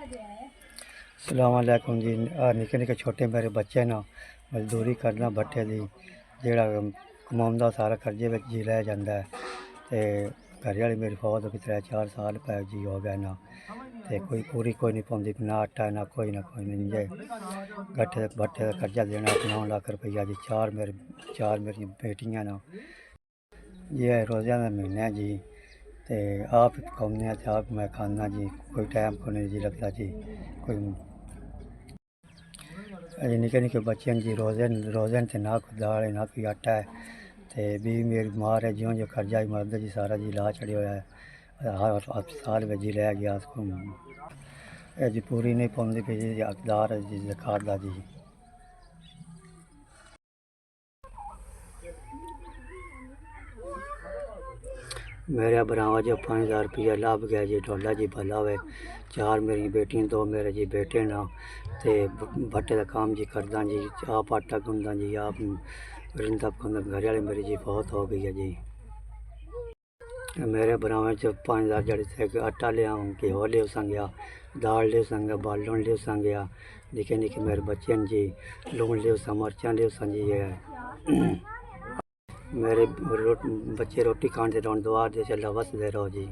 सलाम अलैकुम जी। निक्के निक्के छोटे मेरे बच्चे ना मजदूरी करना भट्ठे की जोड़ा कमांदा सारा कर्जे में जी रह जाता है। तो घर वाली मेरी फौत हो 3-4 साल पै जी हो गए ना, तो कोई पूरी कोई नहीं पाँदी, ना आटा ना कोई नहीं जे भट्ठे का कर्जा देना 9 लाख रुपया जी। चार मेरी बेटियाँ ना, ये रोज़ाना महीने जी। तो आप पकाने आप मैं खाना जी, कोई टाइम को नहीं जी लगता जी। कोई अजे निक्के निक्के बच्चे जी, रोज़न तो ना कोई दाल है ना कोई आटा है। तो भी मेरी बीमार है, ज्यों जो कर्जा ही मरद जी सारा जी ला चढ़िया है। हर अस्पताल में जी लै गया उसको जी पूरी नहीं पाँदी पी जी, हकदार है जी ज़कात दा जी। मेरे भरावा जो 5000 रुपया लभ गया जी, डोला जी भला हुए। 4 मेरी बेटियां 2 मेरे जी बेटे ना, तो भट्टे का काम जी करदा जी, आप आटा गुनदा जी, आप रिंदा पकांदा। घर वाली मेरी जी बहुत हो गई है जी। मेरे भरावें च 5000 जड़े थे, आटा ले आऊँ घ्यो ले संगया, दाल ले संगे, बालन ले संगया। निक्के निक्के मेरे बच्चे जी, लून ले मर्चां ले जी है। मेरे बच्चे रोटी खाने से दुआ दे चला वसदे रहो जी।